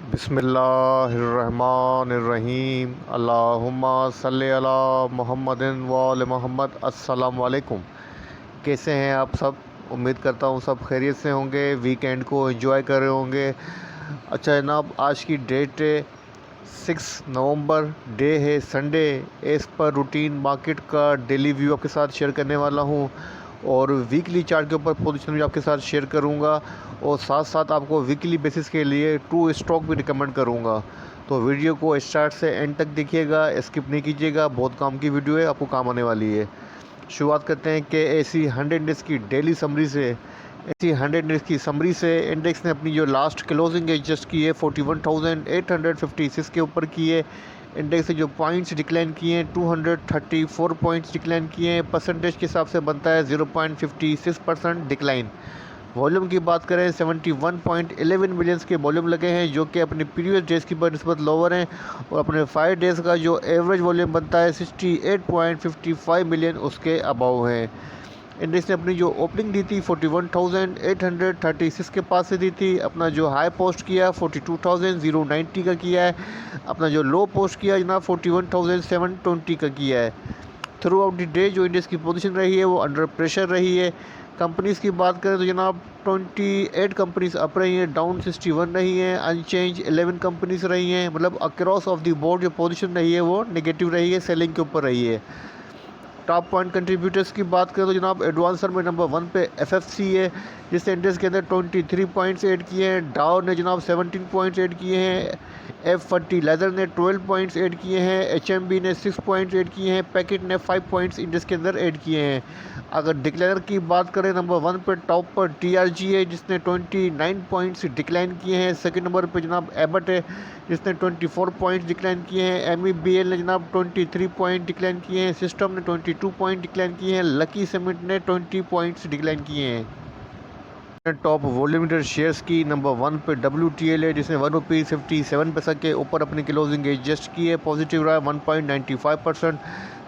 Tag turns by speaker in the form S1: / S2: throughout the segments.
S1: बिस्मिल्लाहिर्रहमानिर्रहीम अल्लाहुम्मा सल्ली अला मुहम्मदिन व आले मोहम्मद। अस्सलाम वालेकुम। कैसे हैं आप सब? उम्मीद करता हूँ सब खैरियत से होंगे, वीकेंड को एंजॉय कर रहे होंगे। अच्छा जनाब, आज की डेट है 6 नवंबर, डे है Sunday. As per routine market का डेली व्यू आपके साथ शेयर करने वाला हूँ और वीकली चार्ट के ऊपर पोजीशन भी आपके साथ शेयर करूँगा और साथ साथ आपको वीकली बेसिस के लिए टू स्टॉक भी रिकमेंड करूँगा। तो वीडियो को स्टार्ट से एंड तक देखिएगा, स्किप नहीं कीजिएगा। बहुत काम की वीडियो है, आपको काम आने वाली है। शुरुआत करते हैं कि एसी 100 इंडेक्स की डेली समरी से। एसी 100 इंडेक्स की समरी से इंडेक्स ने अपनी जो लास्ट क्लोजिंग एडजस्ट की है 41,856 के ऊपर की है। इंडेक्स से जो पॉइंट्स डिक्लाइन किए हैं 234 पॉइंट्स डिक्लाइन किए हैं। परसेंटेज के हिसाब से बनता है 0.56% डिक्लाइन। वॉल्यूम की बात करें 71.11 मिलियंस के वॉल्यूम लगे हैं, जो कि अपने प्रीवियस डेज की बनस्बत लोअर हैं और अपने 5 डेज़ का जो एवरेज वॉल्यूम बनता है 68.55 मिलियन उसके अबाव है। इंडेक्स ने अपनी जो ओपनिंग दी थी 41,836 के पास से दी थी। अपना जो हाई पोस्ट किया 42,090 का किया है। अपना जो लो पोस्ट किया जनाब 41,720 का किया है। थ्रू आउट द डे जो इंडेक्स की पोजीशन रही है वो अंडर प्रेशर रही है। कंपनीज़ की बात करें तो जनाब 28 कंपनीज़ अप रही हैं, डाउन 61 रही हैं, अनचेंज 11 कंपनीज़ रही हैं। मतलब अक्रॉस ऑफ द बोर्ड जो पोजीशन रही है वो नेगेटिव रही है, सेलिंग के ऊपर रही है। टॉप पॉइंट कंट्रीब्यूटर्स की बात करें तो जनाब एडवांसर में नंबर 1 पे एफएफसी है, जिसने इंडेक्स के अंदर 23 पॉइंट्स ऐड किए हैं। डाउ ने जनाब 17 पॉइंट्स ऐड किए हैं। एफ फर्टिलाइजर ने 12 पॉइंट्स ऐड किए हैं। एचएमबी ने 6 पॉइंट्स ऐड किए हैं। पैकेट ने 5 पॉइंट्स इंडेक्स के अंदर ऐड किए हैं। अगर डिक्लेयर की बात करें नंबर 1 पे टॉप पर टीआरजी है, जिसने 29 पॉइंट्स डिक्लाइन किए हैं। सेकंड नंबर पे जनाब एबट है, जिसने 24 पॉइंट्स डिक्लाइन किए हैं। एमईबीएल ने जनाब 23 पॉइंट डिक्लाइन किए हैं। सिस्टम ने 22 पॉइंट डिक्लाइन किए हैं। लकी सीमेंट ने 20 पॉइंट्स डिक्लाइन किए हैं। टॉप वॉल्यूमीटर शेयर्स की नंबर 1 पे WTL है, जिसने 1 रुपीज़ 57 पैसा के ऊपर अपनी क्लोजिंग एडजस्ट की है। पॉजिटिव रहा 1.95%।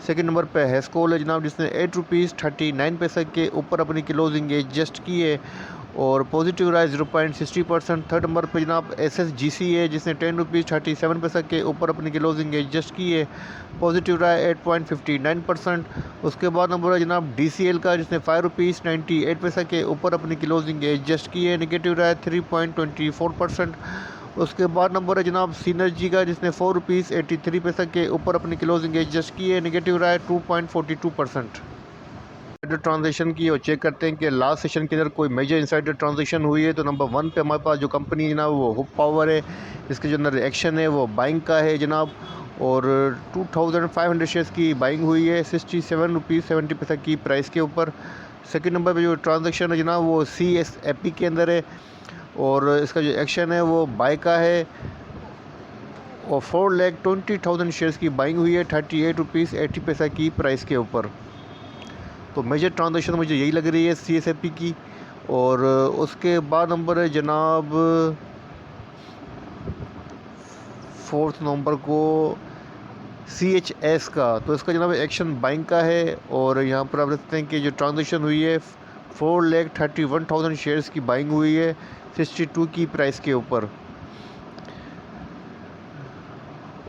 S1: सेकेंड नंबर पे हेस्कोल है जनाब, जिसने 8 रुपीज़ 39 पैसा के ऊपर अपनी क्लोजिंग एडजस्ट की है और पॉजिटिव रहा 0.60%। थर्ड नंबर पे जनाब SSGC है, जिसने 10 रुपीज़ 37 पैसा के ऊपर अपनी क्लोजिंग एडजस्ट की है। पॉजिटिव रहा 8.59%। उसके बाद नंबर है जनाब DCL का, जिसने 5 रुपीज़ 98 पैसा के ऊपर अपनी क्लोजिंग एडजस्ट की है। नेगेटिव रहा 3.24%। उसके बाद नंबर है जनाब सिनर्जी का, जिसने 4 रुपीज़ 83 पैसा के ऊपर अपनी क्लोजिंग एडजस्ट की है। नेगेटिव रहा 2.42%। ट्रांजेक्शन की और चेक करते हैं कि लास्ट सेशन के अंदर कोई मेजर इनसाइडर ट्रांजेक्शन हुई है। तो नंबर 1 पे हमारे पास जो कंपनी है जनाब वो हुप पावर है, इसके जो अंदर एक्शन है वो बाइंग का है जनाब और 2500 शेयर्स की बाइंग हुई है 67 रुपीज़ 70 पैसा की प्राइस के ऊपर। सेकंड नंबर पे जो ट्रांजेक्शन है जनाब वो CSAP के अंदर है और इसका जो एक्शन है वो बाय का है और 4,20,000 शेयर्स की बाइंग हुई है 38 रुपीज़ 80 पैसा की प्राइस के ऊपर। तो मेजर ट्रांजेक्शन मुझे यही लग रही है CSAP की। और उसके बाद नंबर है जनाब 4 नवंबर को CHS का। तो इसका जनाब एक्शन बाइंग का है और यहाँ पर आप देखते हैं कि जो ट्रांजेक्शन हुई है 4,31,000 शेयर्स की बाइंग हुई है 62 की प्राइस के ऊपर।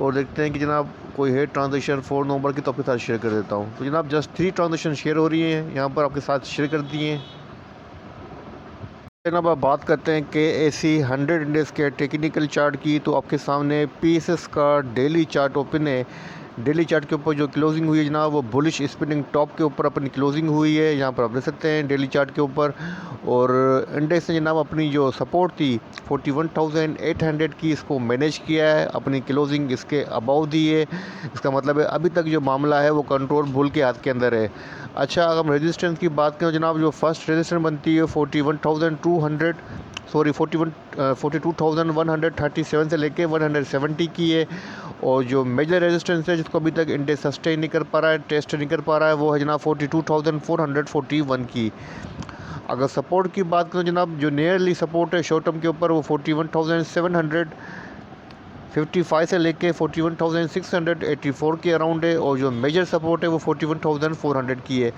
S1: और देखते हैं कि जनाब कोई है ट्रांजेक्शन 4 नवंबर की, तो आपके साथ शेयर कर देता हूँ। तो जनाब जस्ट 3 ट्रांजेक्शन शेयर हो रही हैं, यहाँ पर आपके साथ शेयर कर दिए हैं। जनाब आप बात करते हैं कि एसी 100 इंडेक्स के टेक्निकल चार्ट की, तो आपके सामने PSS का डेली चार्ट ओपन है। डेली चार्ट के ऊपर जो क्लोजिंग हुई है जनाब वो बुलिश स्पिनिंग टॉप के ऊपर अपनी क्लोजिंग हुई है, यहाँ पर आप देख सकते हैं डेली चार्ट के ऊपर। और इंडेक्स ने जनाब अपनी जो सपोर्ट थी 41,800 की, इसको मैनेज किया है, अपनी क्लोजिंग इसके अबाव दी है। इसका मतलब है अभी तक जो मामला है वो कंट्रोल बुल के हाथ के अंदर है। अच्छा, अगर हम रेजिस्टेंस की बात करें जनाब जो फर्स्ट रेजिस्टेंस बनती है 42,137 से लेके 170 की है। और जो मेजर रेजिस्टेंस है जिसको अभी तक इंडेक्स सस्टेन नहीं कर पा रहा है, टेस्ट नहीं कर पा रहा है, वो है जनाब 42,441 की। अगर सपोर्ट की बात करें जनाब, जो नियरली सपोर्ट है शॉर्ट टर्म के ऊपर वो 41,755 से लेके 41,684 के अराउंड है और जो मेजर सपोर्ट है वो 41,400 की है।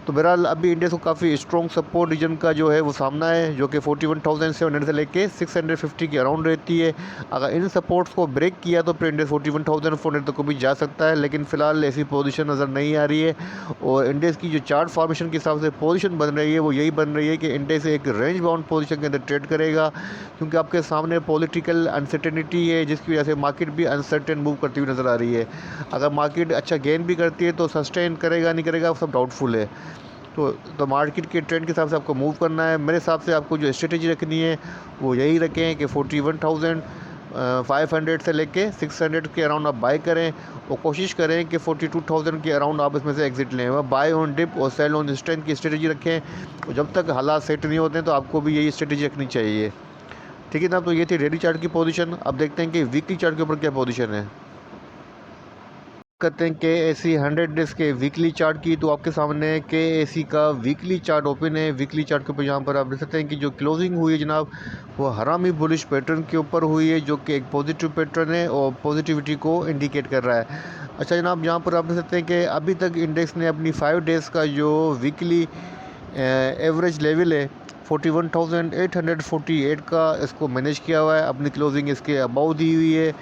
S1: तो बहरहाल अभी इंडेक्स को काफ़ी स्ट्रॉन्ग सपोर्ट रीजन का जो है वो सामना है, जो कि 41,700 से लेके 650 के अराउंड रहती है। अगर इन सपोर्ट्स को ब्रेक किया तो फिर इंडेक्स 41,400 तक को भी जा सकता है, लेकिन फ़िलहाल ऐसी पोजीशन नज़र नहीं आ रही है। और इंडेक्स की जो चार्ट फॉर्मेशन के हिसाब से पोजीशन बन रही है वो यही बन रही है कि इंडेक्स एक रेंज बाउंड पोजीशन के अंदर ट्रेड करेगा, क्योंकि आपके सामने पॉलिटिकल अनसर्टेनिटी है, जिसकी वजह से मार्केट भी अनसर्टेन मूव करती हुई नज़र आ रही है। अगर मार्केट अच्छा गेन भी करती है तो सस्टेन करेगा नहीं करेगा सब डाउटफुल है। तो मार्केट के ट्रेंड के हिसाब से आपको मूव करना है। मेरे हिसाब से आपको जो स्ट्रेटजी रखनी है वो यही रखें कि 41,500 से लेके 600 के अराउंड आप बाय करें, और कोशिश करें कि 42,000 के अराउंड आप इसमें से एग्जिट लें। वह बाय ऑन डिप और सेल ऑन स्ट्रेंथ की स्ट्रेटजी रखें, और जब तक हालात सेट नहीं होते हैं तो आपको भी यही स्ट्रेटजी रखनी चाहिए। ठीक है ना। तो ये थी डेली चार्ट की पोजीशन। अब देखते हैं कि वीकली चार्ट के ऊपर क्या पोजीशन है। करते हैं KAC 100 डेज के वीकली चार्ट की। तो आपके सामने KAC का वीकली चार्ट ओपन है। वीकली चार्ट के ऊपर यहाँ पर आप देख सकते हैं कि जो क्लोजिंग हुई है जनाब वो हरामी बुलिश पैटर्न के ऊपर हुई है, जो कि एक पॉजिटिव पैटर्न है और पॉजिटिविटी को इंडिकेट कर रहा है। अच्छा जनाब, यहाँ पर आप देख सकते हैं कि अभी तक इंडेक्स ने अपनी 5 डेज़ का जो वीकली एवरेज लेवल है 41,848 का इसको मैनेज किया हुआ है। अपनी क्लोजिंग इसके अबाउ दी हुई है।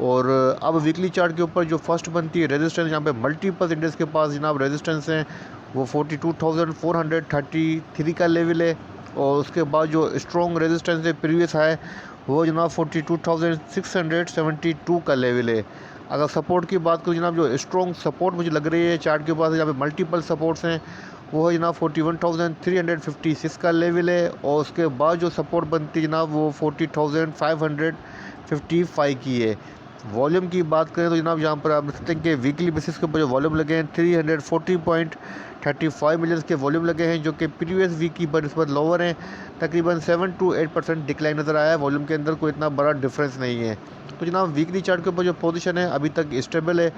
S1: और अब वीकली चार्ट के ऊपर जो फर्स्ट बनती है रेजिस्टेंस, यहाँ पे मल्टीपल इंडेक्स के पास जनाब रेजिस्टेंस हैं, वो 42,433 का लेवल है। और उसके बाद जो स्ट्रॉन्ग रेजिस्टेंस है प्रीवियस हाई वो जनाब 42,672 का लेवल है। अगर सपोर्ट की बात करूँ जनाब, जो स्ट्रॉन्ग सपोर्ट मुझे लग रही है चार्ट के पास, यहाँ पे मल्टीपल सपोर्ट्स हैं, वो है जनाब 41,356 का लेवल है। और उसके बाद जो सपोर्ट बनती है जनाब वो 40,555 की है। वॉल्यूम की बात करें तो जनाब यहाँ पर आप देख सकते हैं कि वीकली बेसिस के ऊपर जो वॉल्यूम लगे हैं 340.35 मिलियन के वॉल्यूम लगे हैं, जो कि प्रीवियस वीक की बनस्पत लोअर हैं। तकरीबन 7 to 8% डिक्लाइन नज़र आया है वॉल्यूम के अंदर, कोई इतना बड़ा डिफरेंस नहीं है। तो जनाब वीकली चार्ट के ऊपर जो पोजीशन है अभी तक स्टेबल है,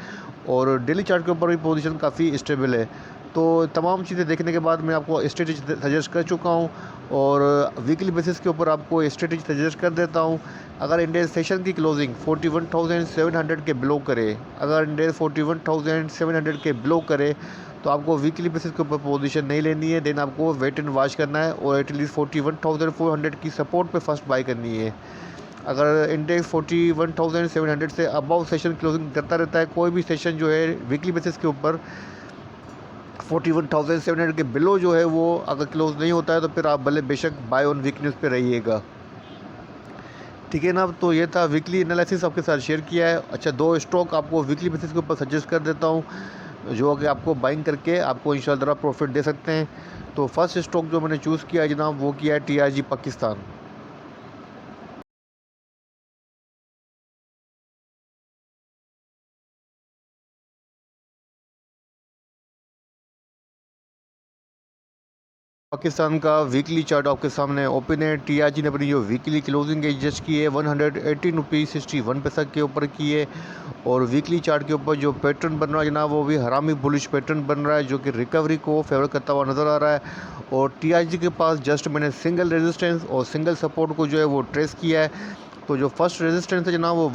S1: और डेली चार्ट के ऊपर भी पोजीशन काफ़ी स्टेबल है। तो तमाम चीज़ें देखने के बाद मैं आपको स्ट्रेटजी सजेस्ट कर चुका हूँ, और वीकली बेसिस के ऊपर आपको स्ट्रेटजी सजेस्ट कर देता हूँ। अगर इंडियन सेशन की क्लोजिंग 41,700 के बिलो करे, अगर इंडियन 41,700 के बिलो करे तो आपको वीकली बेसिस के ऊपर पोजीशन नहीं लेनी है। देन आपको वेट एंड वॉच करना है, और एटलीस्ट 41,400 की सपोर्ट पे फर्स्ट बाय करनी है। अगर इंडेक्स 41,700 से अबव सेशन क्लोजिंग करता रहता है, कोई भी सेशन जो है वीकली बेसिस के ऊपर 41,700 के बिलो जो है वो अगर क्लोज नहीं होता है तो फिर आप भले बेशक बाय ऑन वीकनेस पे रहिएगा। ठीक है ना। तो ये था वीकली एनालिसिस आपके साथ शेयर किया है। अच्छा, 2 स्टॉक आपको वीकली बेसिस के ऊपर सजेस्ट कर देता हूँ, जो कि आपको बाइंग करके आपको इंशाल्लाह प्रॉफिट दे सकते हैं। तो फर्स्ट स्टॉक जो मैंने चूज़ किया है जनाब वो किया है TRG पाकिस्तान। पाकिस्तान का वीकली चार्ट आपके सामने ओपन है। TRG ने अपनी जो वीकली क्लोजिंग एडजस्ट की है 118 रुपीज़ 61 पैसा के ऊपर की है। और वीकली चार्ट के ऊपर जो पैटर्न बन रहा है जनाब वो भी हरामी बुलिश पैटर्न बन रहा है, जो कि रिकवरी को फेवर करता हुआ नज़र आ रहा है। और TRG के पास जस्ट मैंने सिंगल रेजिस्टेंस और सिंगल सपोर्ट को जो है वो ट्रेस किया है। तो जो फर्स्ट रेजिस्टेंस है जनाब वो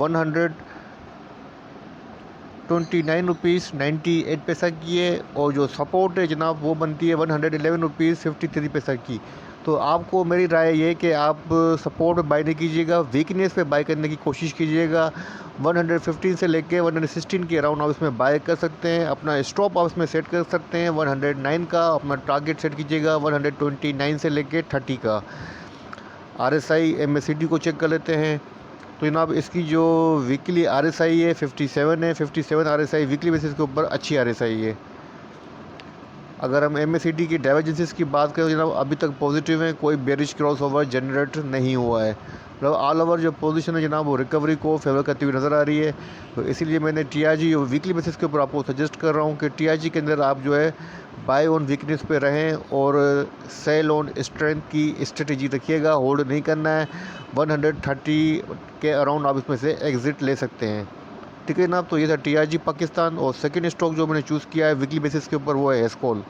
S1: 129 रुपीज़ 98 पैसा की है, और जो सपोर्ट है जनाब वो बनती है 111 रुपीज़ 53 पैसा की। तो आपको मेरी राय ये कि आप सपोर्ट बाय नहीं कीजिएगा, वीकनेस पे बाय करने की कोशिश कीजिएगा। 115 से लेके 116 के अराउंड आप इसमें बाय कर सकते हैं। अपना स्टॉप आप इसमें सेट कर सकते हैं 109 का। अपना टारगेट सेट कीजिएगा 129 से लेके 30 का। RSI MACD को चेक कर लेते हैं। तो जनाब इसकी जो वीकली RSI है 57 है। 57 RSI वीकली बेसिस के ऊपर अच्छी RSI है। अगर हम MACD की डाइवर्जेंसेस की बात करें तो जनाब अभी तक पॉजिटिव है, कोई बेरिश क्रॉस ओवर जनरेट नहीं हुआ है। मतलब ऑल ओवर जो पोजीशन है जनाब वो रिकवरी को फेवर करती हुई नज़र आ रही है। तो इसीलिए मैंने TRG वीकली बेसिस के ऊपर आपको सजेस्ट कर रहा हूँ कि TRG के अंदर आप जो है बाय ऑन वीकनेस पे रहें, और सेल ऑन स्ट्रेंथ की स्ट्रेटजी रखिएगा, होल्ड नहीं करना है। 130 के अराउंड आप इसमें से एग्ज़िट ले सकते हैं। ठीक है ना। तो ये था TRG पाकिस्तान। और सेकंड स्टॉक जो मैंने चूज़ किया है वीकली बेसिस के ऊपर वो है हेस्कोल।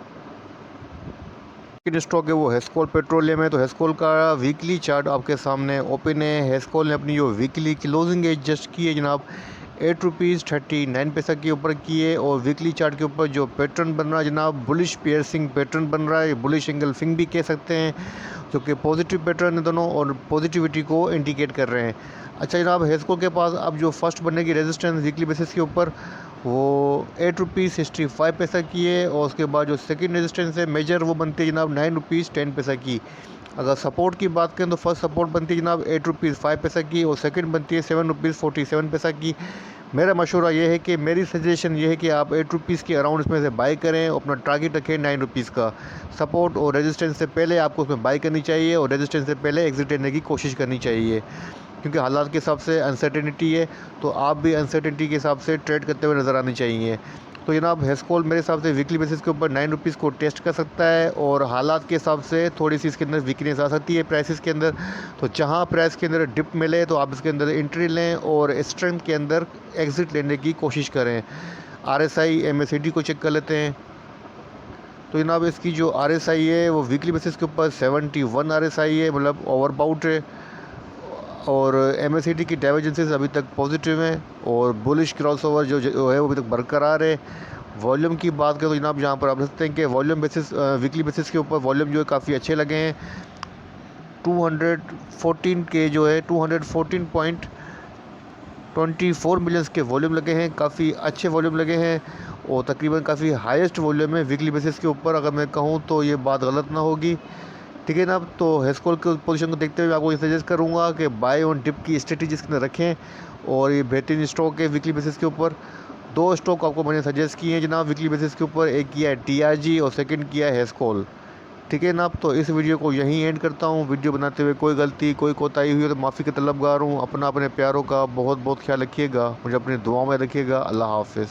S1: सेकंड स्टॉक है वो हेस्कोल पेट्रोलियम है। तो हेस्कोल का वीकली चार्ट आपके सामने ओपन है। हेस्कोल ने अपनी जो वीकली क्लोजिंग एडजस्ट की है जनाब ₹8.39 के ऊपर किए। और वीकली चार्ट के ऊपर जो पैटर्न बन रहा है जनाब, बुलिश पियर्सिंग पैटर्न बन रहा है, बुलिश एंगल्फिंग भी कह सकते हैं, जो कि पॉजिटिव पैटर्न है दोनों और पॉजिटिविटी को इंडिकेट कर रहे हैं। अच्छा जनाब, हेस्को के पास अब जो फर्स्ट बनेगी रेजिस्टेंस वीकली बेसिस के ऊपर वो ₹8.65 की है। और उसके बाद जो सेकंड रेजिस्टेंस है मेजर वो बनती है जनाब ₹9.10 की। अगर सपोर्ट की बात करें तो फर्स्ट सपोर्ट बनती है जनाब ₹8.05 की और सेकंड बनती है ₹7.47 की। मेरा मशवरा ये है कि मेरी सजेशन ये है कि आप ₹8 के अराउंड इसमें से बाई करें, अपना टारगेट रखें ₹9 का। सपोर्ट और रेजिस्टेंस से पहले आपको उसमें बाई करनी चाहिए और रेजिस्टेंस से पहले एग्जिट लेने की कोशिश करनी चाहिए, क्योंकि हालात के हिसाब से अनसर्टेनिटी है, तो आप भी अनसर्टेनिटी के हिसाब से ट्रेड करते हुए नज़र आने चाहिए। तो जनाब हेस्कोल मेरे हिसाब से वीकली बेसिस के ऊपर ₹9 को टेस्ट कर सकता है और हालात के हिसाब से थोड़ी सी इसके अंदर वीकनेस आ सकती है प्राइसेस के अंदर। तो जहां प्राइस के अंदर डिप मिले तो आप इसके अंदर एंट्री लें और स्ट्रेंथ के अंदर एग्ज़िट लेने की कोशिश करें। RSI MACD को चेक कर लेते हैं। तो जनाब इसकी जो RSI है वो वीकली बेसिस के ऊपर 71 RSI है, मतलब ओवरबाउट है। और MACD की डाइवर्जेंसेस अभी तक पॉजिटिव हैं और बुलिश क्रॉसओवर जो है वो अभी तक बरकरार है। वॉल्यूम की बात करें तो जनाब यहाँ पर आप देख सकते हैं कि वॉल्यूम बेसिस वीकली बेसिस के ऊपर वॉल्यूम जो है काफ़ी अच्छे लगे हैं। 214 के जो है 214.24 मिलियंस के वॉल्यूम लगे हैं, काफ़ी अच्छे वॉल्यूम लगे हैं और तकरीबन काफ़ी हाईएस्ट वॉल्यूम है वीकली बेसिस के ऊपर। अगर मैं कहूँ तो ये बात गलत ना होगी, ठीक है ना। तो हेस्कोल के पोजीशन को देखते हुए आपको ये सजेस्ट करूँगा कि बाय ऑन डिप की स्ट्रेटेजी इसके अंदर रखें और ये बेहतरीन स्टॉक है वीकली बेसिस के ऊपर। 2 स्टॉक आपको मैंने सजेस्ट किए हैं जनाब वीकली बेसिस के ऊपर, एक किया है TRG और सेकंड किया है हेस्कोल, ठीक है ना। तो इस वीडियो को यहीं एंड करता हूँ। वीडियो बनाते हुए कोई गलती कोई कोताही हुई हो तो माफ़ी का तलबगार हूँ। अपने प्यारों का बहुत बहुत ख्याल रखिएगा, मुझे अपनी दुआओं में रखिएगा। अल्लाह हाफिज़।